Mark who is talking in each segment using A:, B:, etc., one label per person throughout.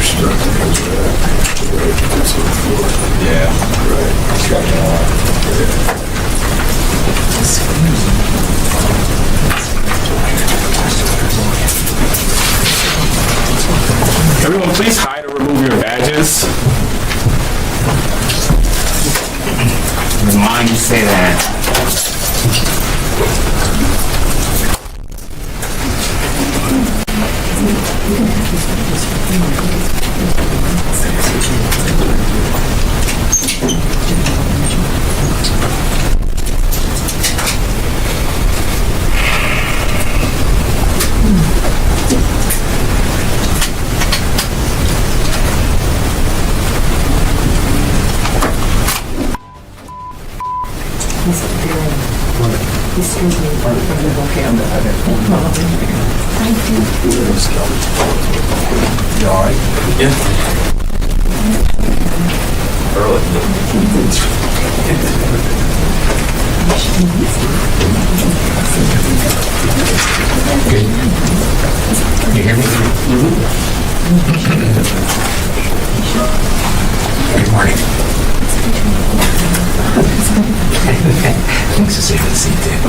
A: Yeah. Everyone, please hide or remove your badges.
B: Remind you say that.
C: Excuse me. Okay, I'm
A: You all right? Yeah.
B: Good. You hear me? Good morning. Thanks for saving the seat there.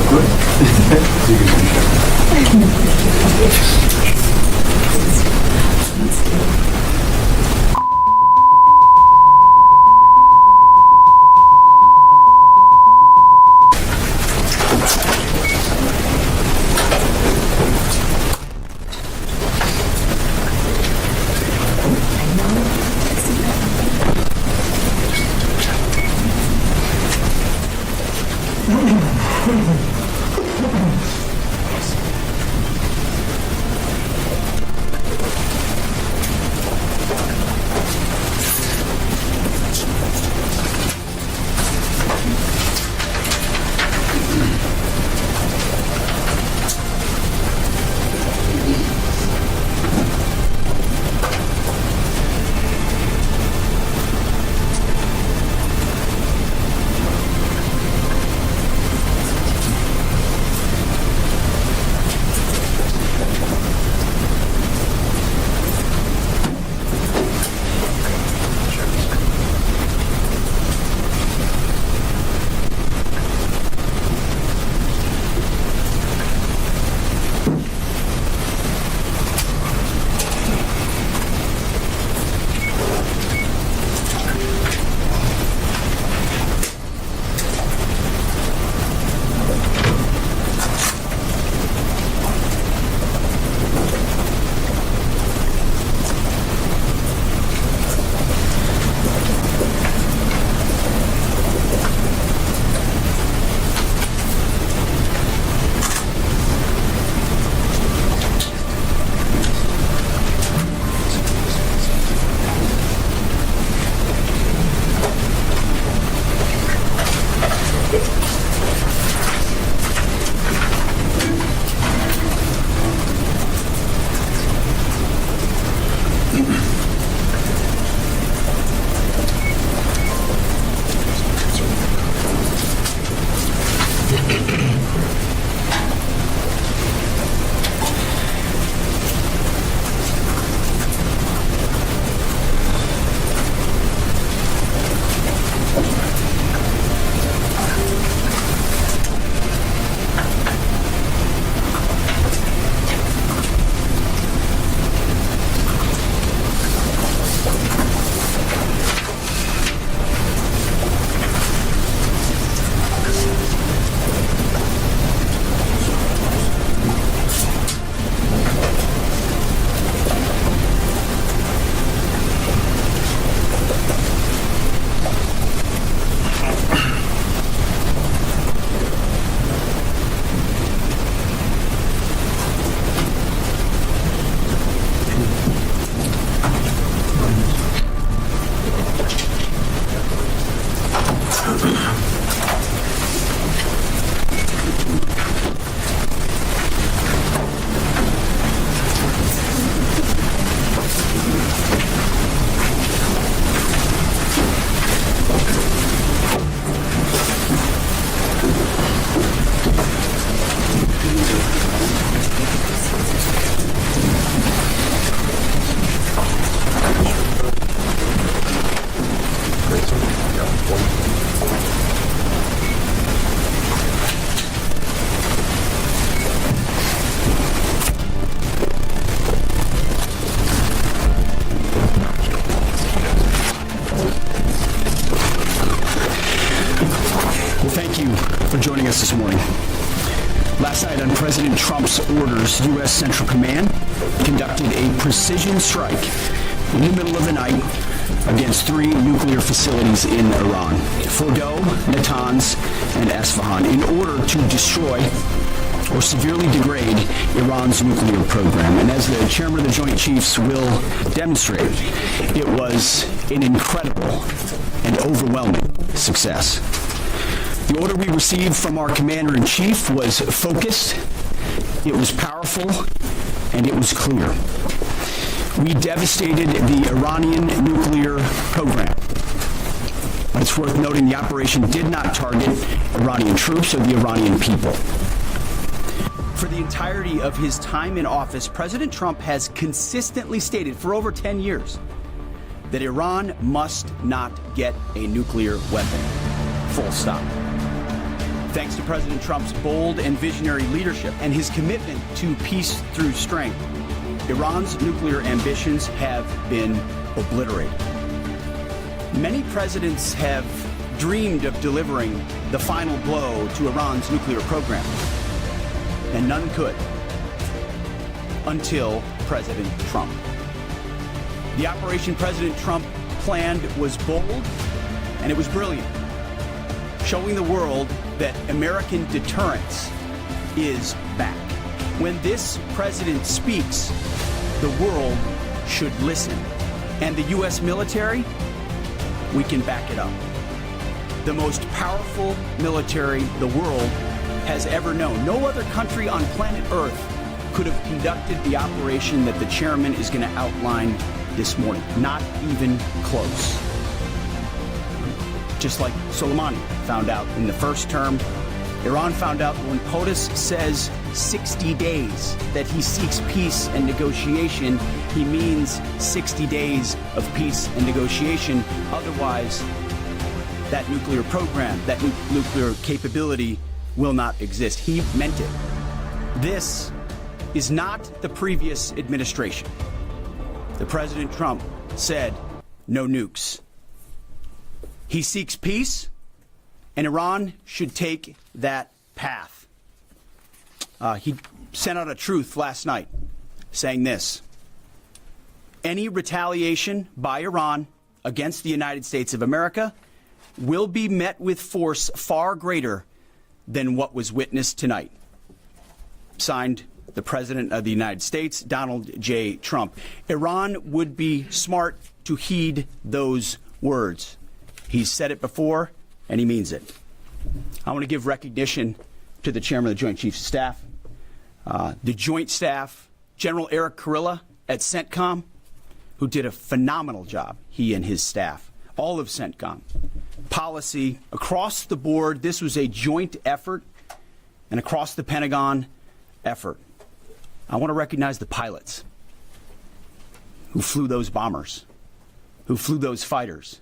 D: President Trump's orders, U.S. Central Command conducted a precision strike in the middle of the night against 3 nuclear facilities in Iran, Fordow, Natanz, and Esfahan, in order to destroy or severely degrade Iran's nuclear program. And as the chairman of the Joint Chiefs will demonstrate, it was an incredible and overwhelming success. The order we received from our commander-in-chief was focused, it was powerful, and it was clear. We devastated the Iranian nuclear program. But it's worth noting the operation did not target Iranian troops or the Iranian people. For the entirety of his time in office, President Trump has consistently stated for over 10 years that Iran must not get a nuclear weapon. Full stop. Thanks to President Trump's bold and visionary leadership and his commitment to peace through strength, Iran's nuclear ambitions have been obliterated. Many presidents have dreamed of delivering the final blow to Iran's nuclear program, and none could until President Trump. The operation President Trump planned was bold and it was brilliant, showing the world that American deterrence is back. When this president speaks, the world should listen. And the U.S. military, we can back it up. The most powerful military the world has ever known. No other country on planet Earth could have conducted the operation that the chairman is going to outline this morning. Not even close. Just like Soleimani found out in the first term, Iran found out when POTUS says 60 days that he seeks peace and negotiation, he means 60 days of peace and negotiation. Otherwise, that nuclear program, that nuclear capability will not exist. He meant it. This is not the previous administration. The President Trump said no nukes. He seeks peace, and Iran should take that path. He sent out a truth last night saying this: any retaliation by Iran against the United States of America will be met with force far greater than what was witnessed tonight. Signed, the President of the United States, Donald J. Trump. Iran would be smart to heed those words. He's said it before, and he means it. I want to give recognition to the Chairman of the Joint Chiefs of Staff, the Joint Staff, General Eric Kurilla at CENTCOM, who did a phenomenal job, he and his staff, all of CENTCOM. Policy, across the board, this was a joint effort, and across the Pentagon effort. I want to recognize the pilots who flew those bombers, who flew those fighters,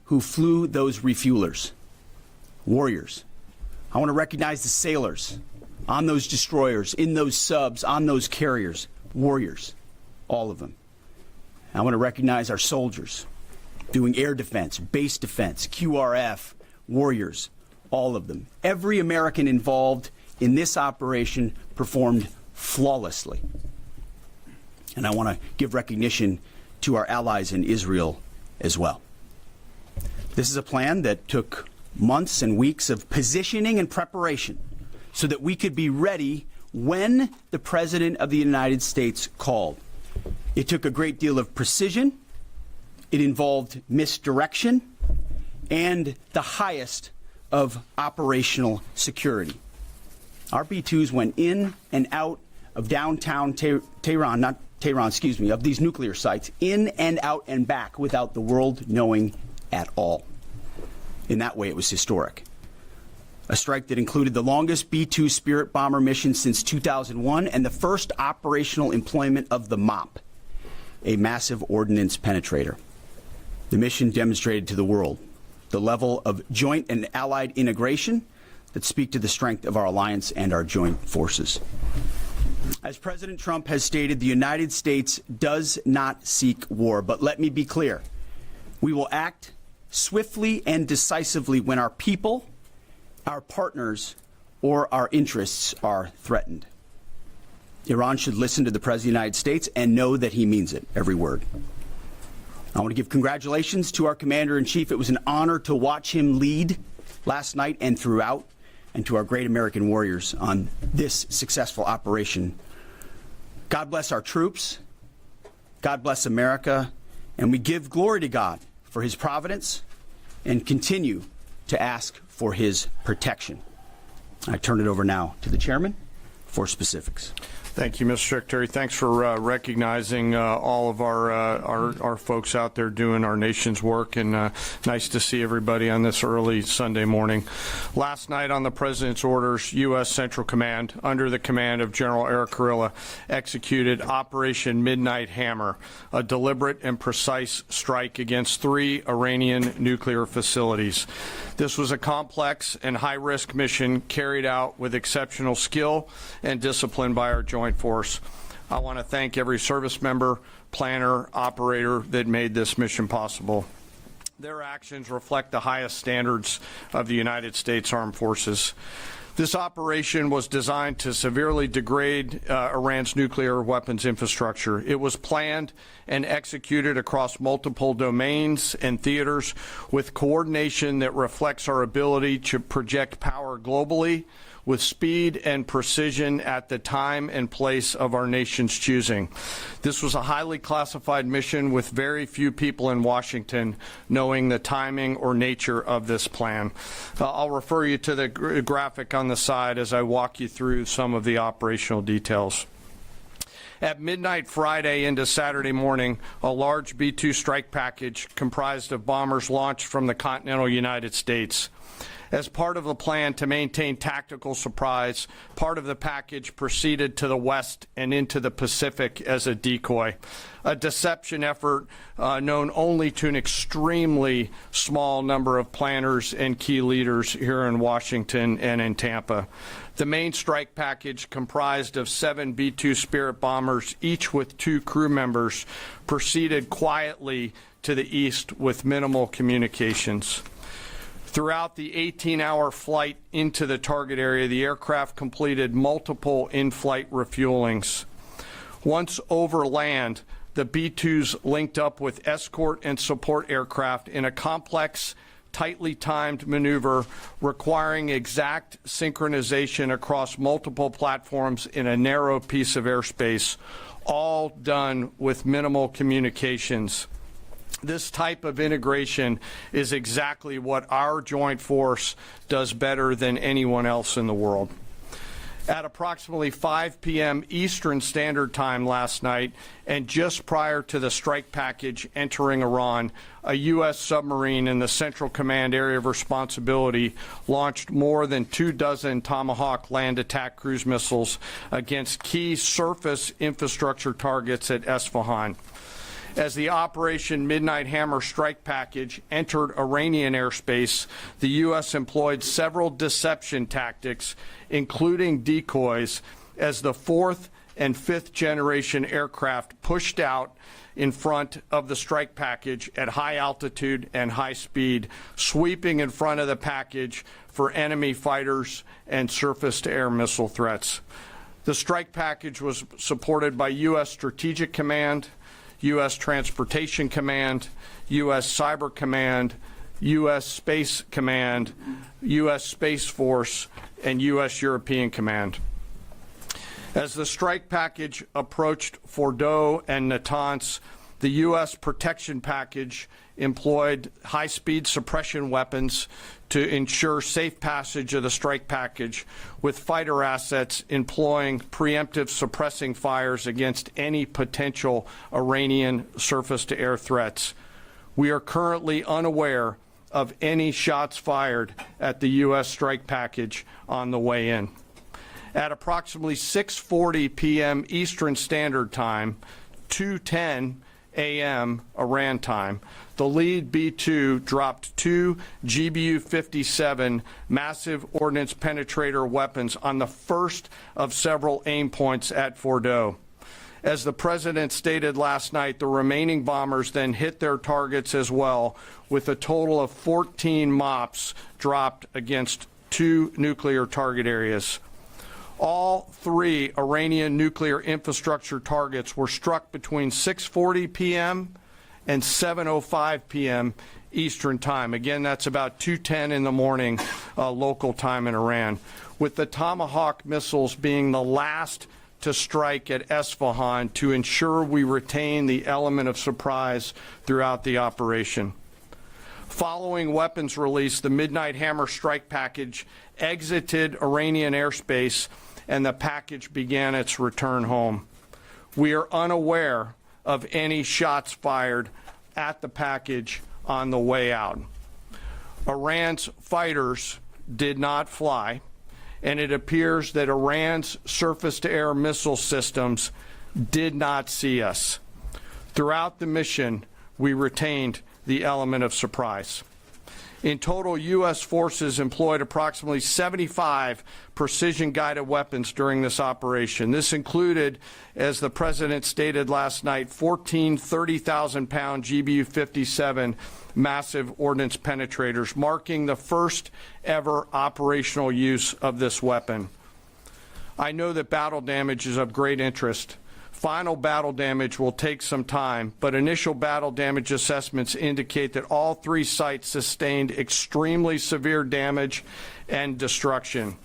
D: who flew those refuelers, warriors. I want to recognize the sailors on those destroyers, in those subs, on those carriers, warriors, all of them. I want to recognize our soldiers doing air defense, base defense, QRF, warriors, all of them. Every American involved in this operation performed flawlessly. And I want to give recognition to our allies in Israel as well. This is a plan that took months and weeks of positioning and preparation so that we could be ready when the President of the United States called. It took a great deal of precision. It involved misdirection and the highest of operational security. Our B-2s went in and out of downtown Tehran, of these nuclear sites, in and out and back without the world knowing at all. In that way, it was historic. A strike that included the longest B-2 Spirit bomber mission since 2001 and the first operational employment of the MOP, a massive ordnance penetrator. The mission demonstrated to the world the level of joint and allied integration that speak to the strength of our alliance and our joint forces. As President Trump has stated, the United States does not seek war. But let me be clear. We will act swiftly and decisively when our people, our partners, or our interests are threatened. Iran should listen to the President of the United States and know that he means it, every word. I want to give congratulations to our Commander-in-Chief. It was an honor to watch him lead last night and throughout, and to our great American warriors on this successful operation. God bless our troops. God bless America. And we give glory to God for his providence and continue to ask for his protection. I turn it over now to the chairman for specifics.
E: Thank you, Mr. Secretary. Thanks for recognizing all of our folks out there doing our nation's work, and nice to see everybody on this early Sunday morning. Last night, on the President's orders, U.S. Central Command, under the command of General Eric Kurilla, executed Operation Midnight Hammer, a deliberate and precise strike against 3 Iranian nuclear facilities. This was a complex and high-risk mission carried out with exceptional skill and discipline by our joint force. I want to thank every service member, planner, operator that made this mission possible. Their actions reflect the highest standards of the United States Armed Forces. This operation was designed to severely degrade Iran's nuclear weapons infrastructure. It was planned and executed across multiple domains and theaters with coordination that reflects our ability to project power globally with speed and precision at the time and place of our nation's choosing. This was a highly classified mission with very few people in Washington knowing the timing or nature of this plan. I'll refer you to the graphic on the side as I walk you through some of the operational details. At midnight Friday into Saturday morning, a large B-2 strike package comprised of bombers launched from the continental United States. As part of the plan to maintain tactical surprise, part of the package proceeded to the west and into the Pacific as a decoy, a deception effort known only to an extremely small number of planners and key leaders here in Washington and in Tampa. The main strike package, comprised of 7 B-2 Spirit bombers, each with 2 crew members, proceeded quietly to the east with minimal communications. Throughout the 18-hour flight into the target area, the aircraft completed multiple in-flight refuelings. Once over land, the B-2s linked up with escort and support aircraft in a complex, tightly timed maneuver requiring exact synchronization across multiple platforms in a narrow piece of airspace, all done with minimal communications. This type of integration is exactly what our joint force does better than anyone else in the world. At approximately 5 p.m. Eastern Standard Time last night, and just prior to the strike package entering Iran, a U.S. submarine in the Central Command Area of Responsibility launched more than 24 Tomahawk land attack cruise missiles against key surface infrastructure targets at Esfahan. As the Operation Midnight Hammer strike package entered Iranian airspace, the U.S. employed several deception tactics, including decoys, as the 4th and 5th generation aircraft pushed out in front of the strike package at high altitude and high speed, sweeping in front of the package for enemy fighters and surface-to-air missile threats. The strike package was supported by U.S. Strategic Command, U.S. Transportation Command, U.S. Cyber Command, U.S. Space Command, U.S. Space Force, and U.S. European Command. As the strike package approached Fordo and Natanz, the U.S. protection package employed high-speed suppression weapons to ensure safe passage of the strike package, with fighter assets employing preemptive suppressing fires against any potential Iranian surface-to-air threats. We are currently unaware of any shots fired at the U.S. strike package on the way in. At approximately 6:40 p.m. Eastern Standard Time, 2:10 a.m. Iran time, the lead B-2 dropped 2 GBU-57 massive ordnance penetrator weapons on the first of several aim points at Fordo. As the President stated last night, the remaining bombers then hit their targets as well, with a total of 14 MOPs dropped against 2 nuclear target areas. All three Iranian nuclear infrastructure targets were struck between 6:40 p.m. and 7:05 p.m. Eastern Time. Again, that's about 2:10 in the morning local time in Iran, with the Tomahawk missiles being the last to strike at Esfahan to ensure we retain the element of surprise throughout the operation. Following weapons release, the Midnight Hammer strike package exited Iranian airspace and the package began its return home. We are unaware of any shots fired at the package on the way out. Iran's fighters did not fly, and it appears that Iran's surface-to-air missile systems did not see us. Throughout the mission, we retained the element of surprise. In total, U.S. forces employed approximately 75 precision-guided weapons during this operation. This included, as the President stated last night, 14 30,000-pound GBU-57 massive ordnance penetrators, marking the first ever operational use of this weapon. I know that battle damage is of great interest. Final battle damage will take some time, but initial battle damage assessments indicate that all three sites sustained extremely severe damage and destruction.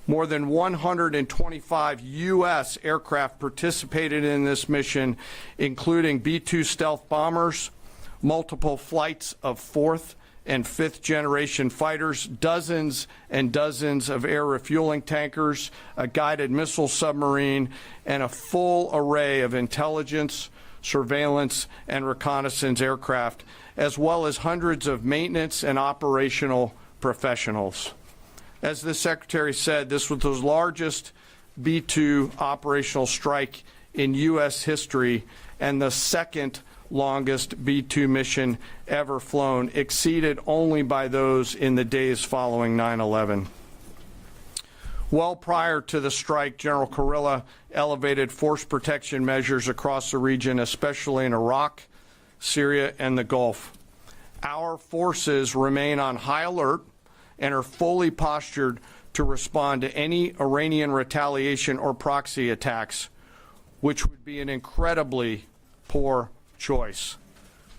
E: More than 125 U.S. aircraft participated in this mission, including B-2 stealth bombers, multiple flights of fourth and fifth generation fighters, dozens and dozens of air refueling tankers, a guided missile submarine, and a full array of intelligence, surveillance, and reconnaissance aircraft, as well as hundreds of maintenance and operational professionals. As the Secretary said, this was the largest B-2 operational strike in U.S. history and the second longest B-2 mission ever flown, exceeded only by those in the days following 9/11. Well prior to the strike, General Kurilla elevated force protection measures across the region, especially in Iraq, Syria, and the Gulf. Our forces remain on high alert and are fully postured to respond to any Iranian retaliation or proxy attacks, which would be an incredibly poor choice.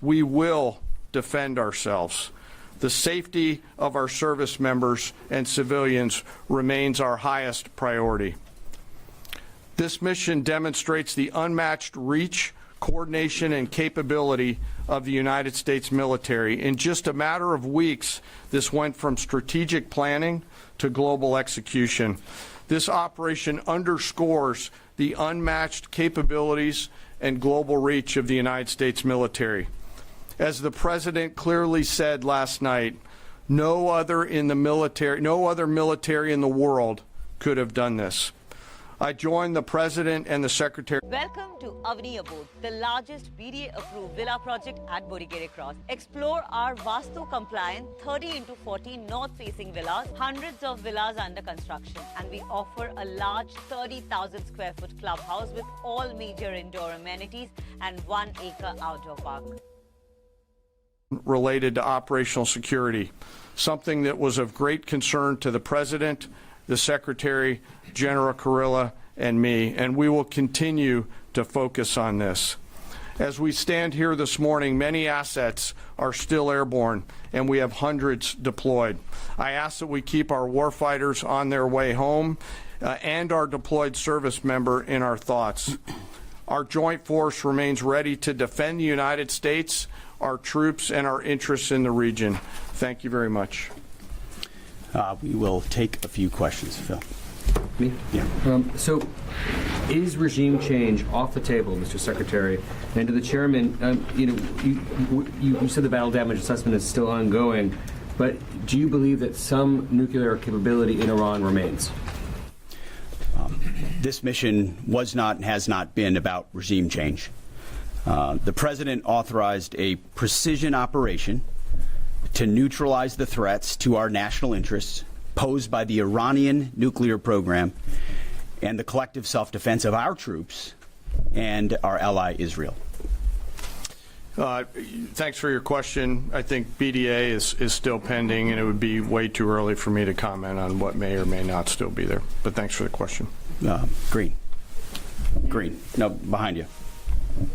E: We will defend ourselves. The safety of our service members and civilians remains our highest priority. This mission demonstrates the unmatched reach, coordination, and capability of the United States military. In just a matter of weeks, this went from strategic planning to global execution. This operation underscores the unmatched capabilities and global reach of the United States military. As the President clearly said last night, no other military in the world could have done this. I join the President and the Secretary.
F: Welcome to Avani Abode, the largest BDA-approved villa project at Borigere Cross. Explore our Vastu-compliant 30x40 north-facing villas, hundreds of villas under construction, and we offer a large 30,000 square foot clubhouse with all major indoor amenities and 1 acre outdoor park.
E: Related to operational security, something that was of great concern to the President, the Secretary, General Kurilla, and me, and we will continue to focus on this. As we stand here this morning, many assets are still airborne, and we have hundreds deployed. I ask that we keep our warfighters on their way home and our deployed service member in our thoughts. Our joint force remains ready to defend the United States, our troops, and our interests in the region. Thank you very much.
D: We will take a few questions, Phil.
G: Me?
D: Yeah.
G: So, is regime change off the table, Mr. Secretary? And to the chairman, you said the battle damage assessment is still ongoing, but do you believe that some nuclear capability in Iran remains?
D: This mission was not and has not been about regime change. The President authorized a precision operation to neutralize the threats to our national interests posed by the Iranian nuclear program and the collective self-defense of our troops and our ally Israel.
E: Thanks for your question. I think BDA is still pending, and it would be way too early for me to comment on what may or may not still be there. But thanks for the question.
D: Green. No, behind you.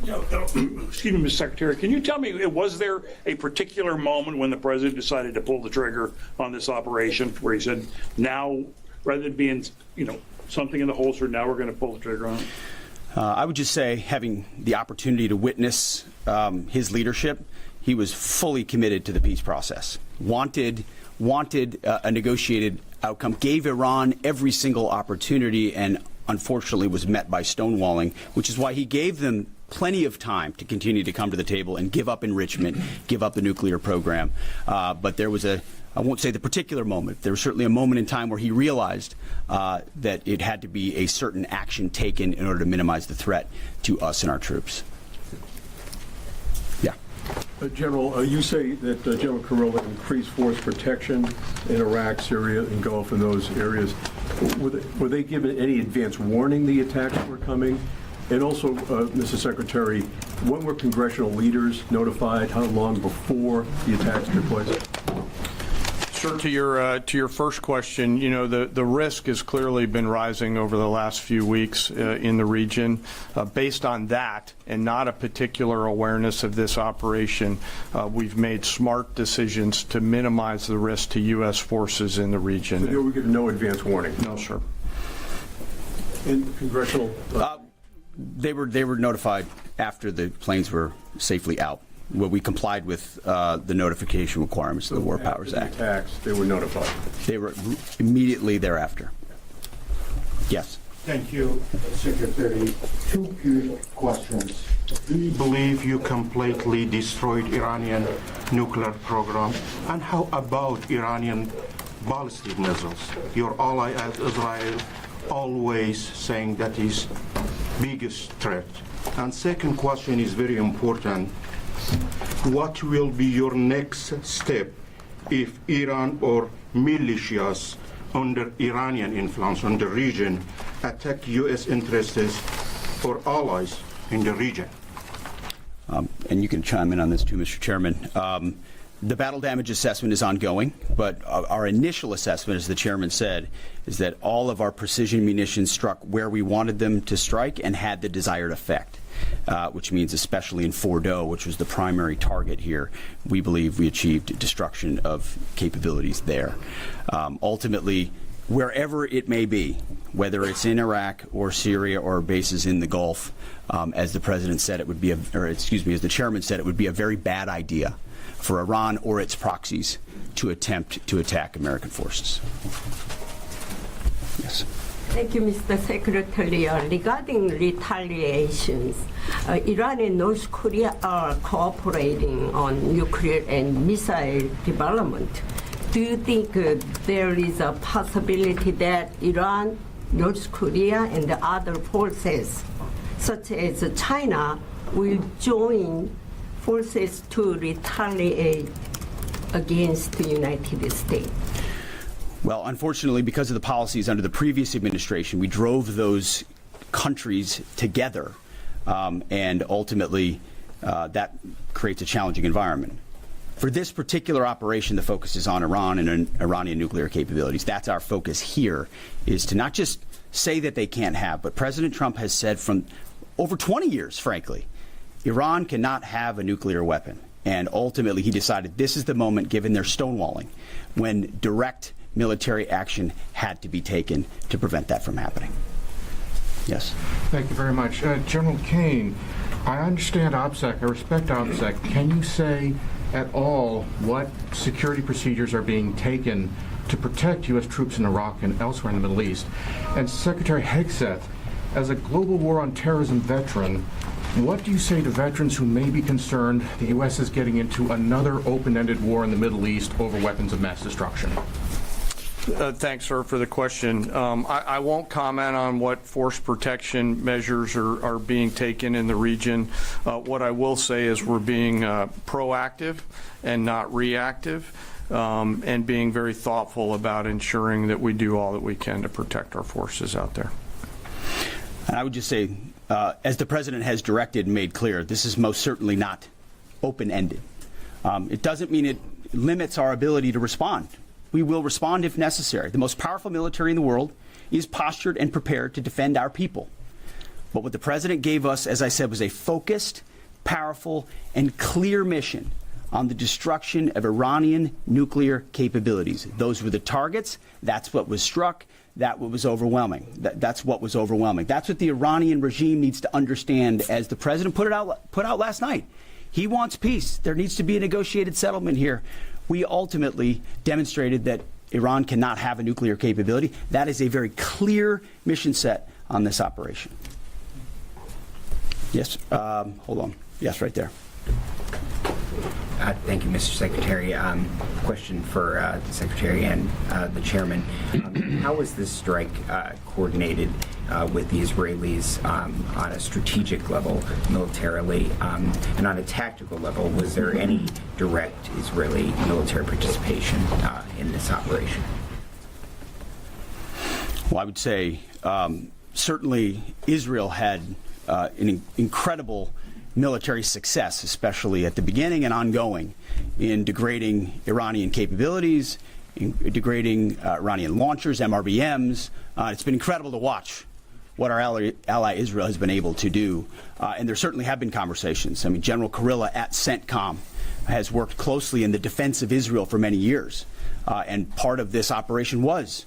H: Excuse me, Mr. Secretary, can you tell me, was there a particular moment when the president decided to pull the trigger on this operation where he said, now, rather than being, something in the holster, now we're going to pull the trigger on it?
D: I would just say, having the opportunity to witness his leadership, he was fully committed to the peace process. Wanted a negotiated outcome, gave Iran every single opportunity, and unfortunately was met by stonewalling, which is why he gave them plenty of time to continue to come to the table and give up enrichment, give up the nuclear program. But there was I won't say the particular moment, there was certainly a moment in time where he realized that it had to be a certain action taken in order to minimize the threat to us and our troops. Yeah.
I: General, you say that General Kurilla increased force protection in Iraq, Syria, and Gulf, and those areas. Were they given any advance warning the attacks were coming? And also, Mr. Secretary, when were congressional leaders notified? How long before the attacks took place?
E: Sure. To your first question, the risk has clearly been rising over the last few weeks in the region. Based on that, and not a particular awareness of this operation, we've made smart decisions to minimize the risk to U.S. forces in the region.
I: So you were given no advance warning?
E: No, sir.
I: And congressional?
D: They were notified after the planes were safely out. Well, we complied with the notification requirements of the War Powers Act.
I: The attacks, they were notified?
D: They were immediately thereafter. Yes.
J: Thank you, Secretary. Two quick questions. Do you believe you completely destroyed Iranian nuclear program? And how about Iranian ballistic missiles? Your ally as Israel always saying that is biggest threat. And second question is very important. What will be your next step if Iran or militias under Iranian influence on the region attack U.S. interests or allies in the region?
D: And you can chime in on this too, Mr. Chairman. The battle damage assessment is ongoing, but our initial assessment, as the chairman said, is that all of our precision munitions struck where we wanted them to strike and had the desired effect, which means especially in Fordo, which was the primary target here, we believe we achieved destruction of capabilities there. Ultimately, wherever it may be, whether it's in Iraq or Syria or bases in the Gulf, as the president said, it would be as the chairman said, it would be a very bad idea for Iran or its proxies to attempt to attack American forces. Yes.
K: Thank you, Mr. Secretary. Regarding retaliations, Iran and North Korea are cooperating on nuclear and missile development. Do you think there is a possibility that Iran, North Korea, and the other forces, such as China, will join forces to retaliate against the United States?
D: Well, unfortunately, because of the policies under the previous administration, we drove those countries together, and ultimately that creates a challenging environment. For this particular operation, the focus is on Iran and Iranian nuclear capabilities. That's our focus here, is to not just say that they can't have, but President Trump has said from over 20 years, frankly, Iran cannot have a nuclear weapon. And ultimately, he decided this is the moment, given their stonewalling, when direct military action had to be taken to prevent that from happening. Yes.
J: Thank you very much. General Kane, I understand OPSEC, I respect OPSEC. Can you say at all what security procedures are being taken to protect U.S. troops in Iraq and elsewhere in the Middle East? And Secretary Hegseth, as a global war on terrorism veteran, what do you say to veterans who may be concerned the U.S. is getting into another open-ended war in the Middle East over weapons of mass destruction?
E: Thanks, sir, for the question. I won't comment on what force protection measures are being taken in the region. What I will say is we're being proactive and not reactive, and being very thoughtful about ensuring that we do all that we can to protect our forces out there.
D: And I would just say, as the president has directed and made clear, this is most certainly not open-ended. It doesn't mean it limits our ability to respond. We will respond if necessary. The most powerful military in the world is postured and prepared to defend our people. But what the president gave us, as I said, was a focused, powerful, and clear mission on the destruction of Iranian nuclear capabilities. Those were the targets. That's what was struck. That was overwhelming. That's what was overwhelming. That's what the Iranian regime needs to understand, as the president put out last night. He wants peace. There needs to be a negotiated settlement here. We ultimately demonstrated that Iran cannot have a nuclear capability. That is a very clear mission set on this operation. Yes, hold on. Yes, right there.
L: Thank you, Mr. Secretary. Question for the Secretary and the Chairman. How was this strike coordinated with the Israelis on a strategic level, militarily, and on a tactical level? Was there any direct Israeli military participation in this operation?
D: Well, I would say certainly Israel had an incredible military success, especially at the beginning and ongoing, in degrading Iranian capabilities, in degrading Iranian launchers, MRBMs. It's been incredible to watch what our ally Israel has been able to do. And there certainly have been conversations. I mean, General Kurilla at CENTCOM has worked closely in the defense of Israel for many years. And part of this operation was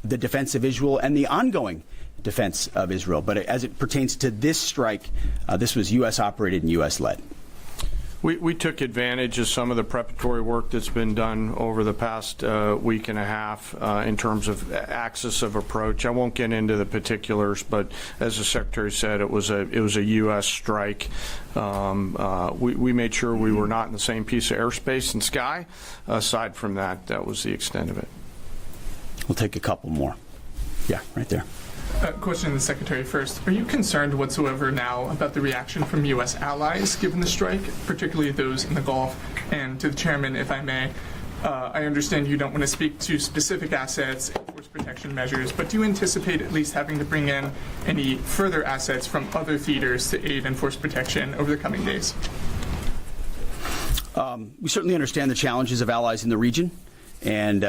D: the defense of Israel and the ongoing defense of Israel. But as it pertains to this strike, this was U.S. operated and U.S. led.
E: We took advantage of some of the preparatory work that's been done over the past week and a half in terms of axis of approach. I won't get into the particulars, but as the Secretary said, it was a U.S. strike. We made sure we were not in the same piece of airspace and sky. Aside from that, that was the extent of it.
D: We'll take a couple more. Yeah, right there.
M: Question to the Secretary first. Are you concerned whatsoever now about the reaction from U.S. allies given the strike, particularly those in the Gulf? And to the Chairman, if I may, I understand you don't want to speak to specific assets and force protection measures, but do you anticipate at least having to bring in any further assets from other theaters to aid in force protection over the coming days?
D: We certainly understand the challenges of allies in the region. And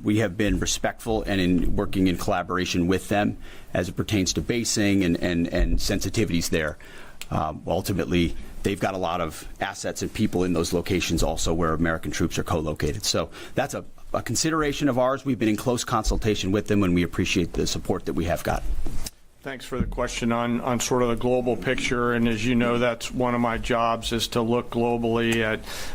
D: we have been respectful and in working in collaboration with them as it pertains to basing and sensitivities there. Ultimately, they've got a lot of assets and people in those locations also where American troops are co-located. So that's a consideration of ours. We've been in close consultation with them, and we appreciate the support that we have got.
E: Thanks for the question on sort of the global picture. And as you know, that's one of my jobs, is to look globally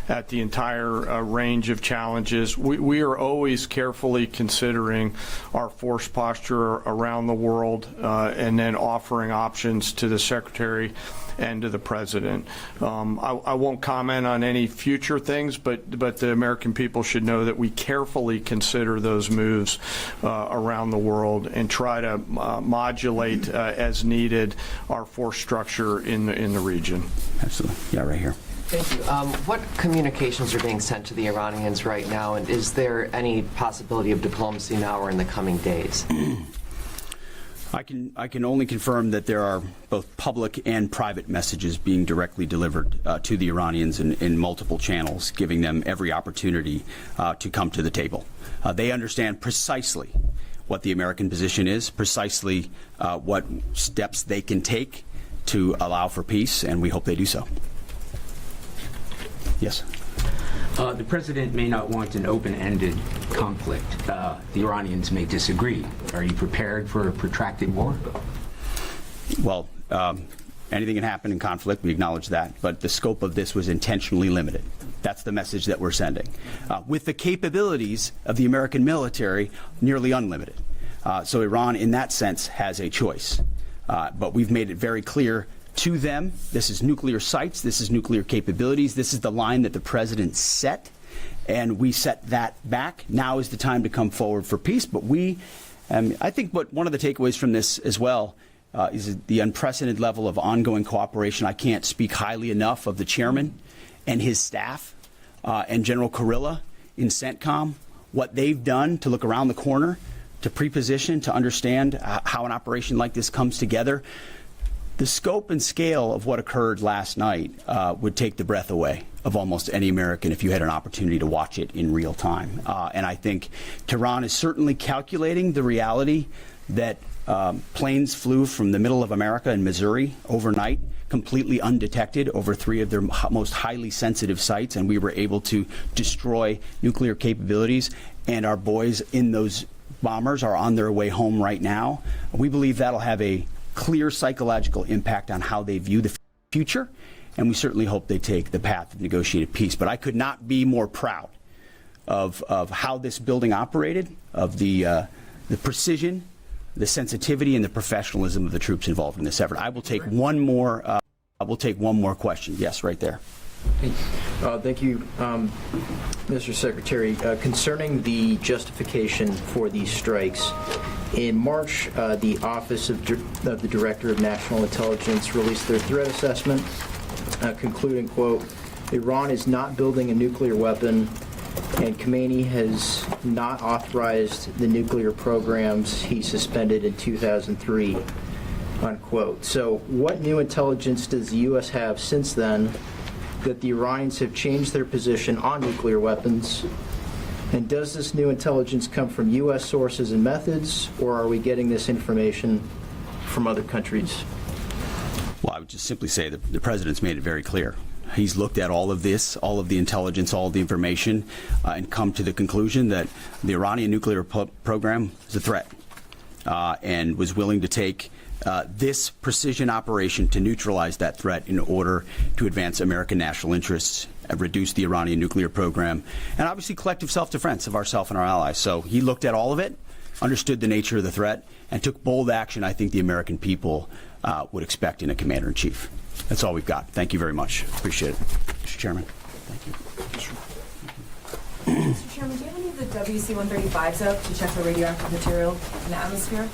E: at the entire range of challenges. We are always carefully considering our force posture around the world and then offering options to the Secretary and to the President. I won't comment on any future things, but the American people should know that we carefully consider those moves around the world and try to modulate as needed our force structure in the region.
D: Absolutely. Yeah, right here.
N: Thank you. What communications are being sent to the Iranians right now, and is there any possibility of diplomacy now or in the coming days?
D: I can only confirm that there are both public and private messages being directly delivered to the Iranians in multiple channels, giving them every opportunity to come to the table. They understand precisely what the American position is, precisely what steps they can take to allow for peace, and we hope they do so. Yes.
B: The president may not want an open-ended conflict. The Iranians may disagree. Are you prepared for a protracted war?
D: Well, anything can happen in conflict. We acknowledge that. But the scope of this was intentionally limited. That's the message that we're sending. With the capabilities of the American military nearly unlimited. So Iran, in that sense, has a choice. But we've made it very clear to them, this is nuclear sites, this is nuclear capabilities, this is the line that the president set, and we set that back. Now is the time to come forward for peace. But I think one of the takeaways from this as well is the unprecedented level of ongoing cooperation. I can't speak highly enough of the chairman and his staff and General Kurilla in CENTCOM, what they've done to look around the corner, to pre-position, to understand how an operation like this comes together. The scope and scale of what occurred last night would take the breath away of almost any American if you had an opportunity to watch it in real time. And I think Tehran is certainly calculating the reality that planes flew from the middle of America in Missouri overnight, completely undetected over 3 of their most highly sensitive sites, and we were able to destroy nuclear capabilities. And our boys in those bombers are on their way home right now. We believe that'll have a clear psychological impact on how they view the future, and we certainly hope they take the path of negotiated peace. But I could not be more proud of how this building operated, of the precision, the sensitivity, and the professionalism of the troops involved in this effort. I will take one more. Question. Yes, right there.
O: Thank you, Mr. Secretary. Concerning the justification for these strikes, in March, the Office of the Director of National Intelligence released their threat assessment, concluding, quote, Iran is not building a nuclear weapon, and Khamenei has not authorized the nuclear programs he suspended in 2003, unquote. So what new intelligence does the U.S. have since then that the Iranians have changed their position on nuclear weapons? And does this new intelligence come from U.S. sources and methods, or are we getting this information from other countries?
D: Well, I would just simply say that the President's made it very clear. He's looked at all of this, all of the intelligence, all of the information, and come to the conclusion that the Iranian nuclear program is a threat, and was willing to take this precision operation to neutralize that threat in order to advance American national interests, reduce the Iranian nuclear program, and obviously collective self-defense of ourselves and our allies. So he looked at all of it, understood the nature of the threat, and took bold action I think the American people would expect in a commander-in-chief. That's all we've got. Thank you very much. Appreciate it. Mr. Chairman. Thank you.
P: Mr. Chairman, do you have any of the WC-135s up to check for radioactive material in the atmosphere?